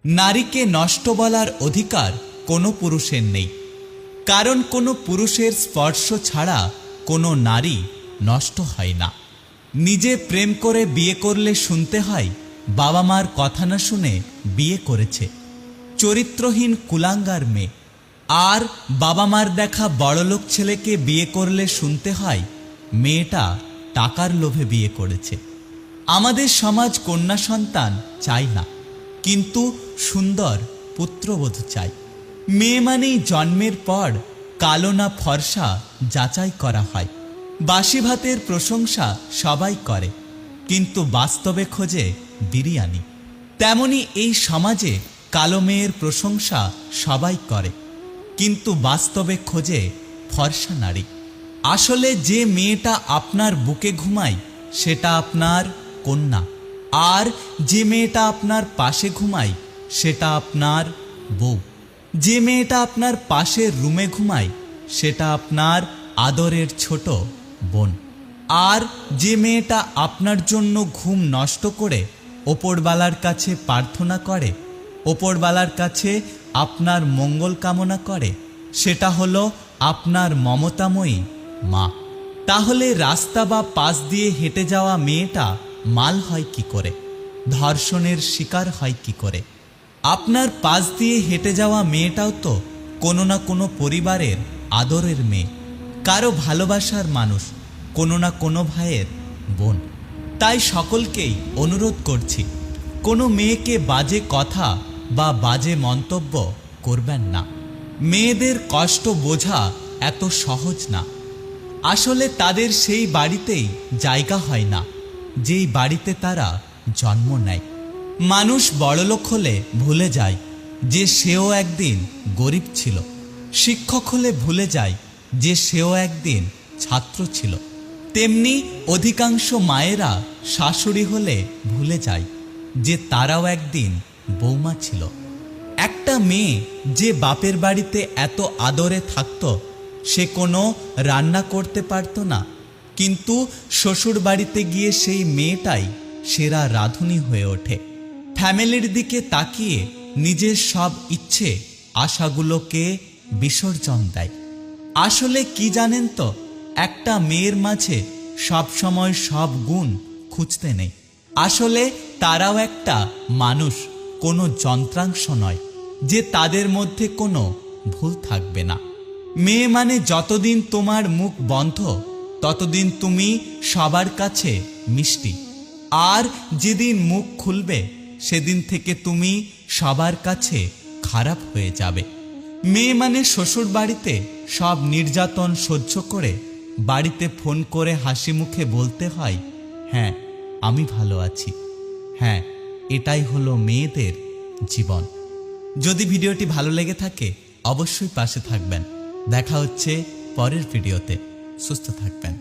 নারীকে নষ্ট বলার অধিকার কোনো পুরুষের নেই, কারণ কোনো পুরুষের স্পর্শ ছাড়া কোনো নারী নষ্ট হয় না। নিজে প্রেম করে বিয়ে করলে শুনতে হয় বাবা মার কথা না শুনে বিয়ে করেছে, চরিত্রহীন কুলাঙ্গার মেয়ে। আর বাবা মার দেখা বড়লোক ছেলেকে বিয়ে করলে শুনতে হয় মেয়েটা টাকার লোভে বিয়ে করেছে। আমাদের সমাজ কন্যা সন্তান চায় না, কিন্তু সুন্দর পুত্রবধূ চাই। মেয়ে মানেই জন্মের পর কালো না ফর্সা যাচাই করা হয়। বাসি ভাতের প্রশংসা সবাই করে, কিন্তু বাস্তবে খোঁজে বিরিয়ানি। তেমনি এই সমাজে কালো মেয়ের প্রশংসা সবাই করে, কিন্তু বাস্তবে খোঁজে ফর্সা নারী। আসলে যে মেয়েটা আপনার বুকে ঘুমায় সেটা আপনার কন্যা, আর যে মেয়েটা আপনার পাশে ঘুমায় সেটা আপনার বউ। যে মেয়েটা আপনার পাশের রুমে ঘুমায় সেটা আপনার আদরের ছোট বোন। আর যে মেয়েটা আপনার জন্য ঘুম নষ্ট করে ওপরবালার কাছে প্রার্থনা করে, ওপরবালার কাছে আপনার মঙ্গল কামনা করে, সেটা হলো আপনার মমতাময়ী মা। তাহলে রাস্তা বা পাশ দিয়ে হেঁটে যাওয়া মেয়েটা মাল হয় কি করে, ধর্ষণের শিকার হয় কি করে? আপনার পাশ দিয়ে হেঁটে যাওয়া মেয়েটাও তো কোনো না কোনো পরিবারের আদরের মেয়ে, কারো ভালোবাসার মানুষ, কোনো না কোনো ভাইয়ের বোন। তাই সকলকেই অনুরোধ করছি, কোনো মেয়েকে বাজে কথা বা বাজে মন্তব্য করবেন না। মেয়েদের কষ্ট বোঝা এত সহজ না। আসলে তাদের সেই বাড়িতেই জায়গা হয় না যেই বাড়িতে তারা জন্ম নেয়। মানুষ বড়লোক হলে ভুলে যায় যে সেও একদিন গরিব ছিল, শিক্ষক হলে ভুলে যায় যে সেও একদিন ছাত্র ছিল। তেমনি অধিকাংশ মায়েরা শাশুড়ি হলে ভুলে যায় যে তারাও একদিন বৌমা ছিল। একটা মেয়ে যে বাপের বাড়িতে এত আদরে থাকতো, সে কোনো রান্না করতে পারত না, কিন্তু শ্বশুর বাড়িতে গিয়ে সেই মেয়েটাই সেরা রাঁধুনি হয়ে ওঠে। ফ্যামিলির দিকে তাকিয়ে নিজের সব ইচ্ছে আশাগুলোকে বিসর্জন দেয়। আসলে কি জানেন তো, একটা মেয়ের মাঝে সব সময় সব গুণ খুঁজতে নেই। আসলে তারাও একটা মানুষ, কোনো যন্ত্রাংশ নয় যে তাদের মধ্যে কোনো ভুল থাকবে না। মেয়ে মানে যতদিন তোমার মুখ বন্ধ ততদিন তুমি সবার কাছে মিষ্টি, আর যেদিন মুখ খুলবে সেদিন থেকে তুমি সবার কাছে খারাপ হয়ে যাবে। মেয়ে মানে শ্বশুর বাড়িতে সব নির্যাতন সহ্য করে বাড়িতে ফোন করে হাসি মুখে বলতে হয়, হ্যাঁ আমি ভালো আছি। হ্যাঁ, এটাই হলো মেয়েদের জীবন। যদি ভিডিওটি ভালো লেগে থাকে অবশ্যই পাশে থাকবেন। দেখা হচ্ছে পরের ভিডিওতে। সুস্থ থাকবেন।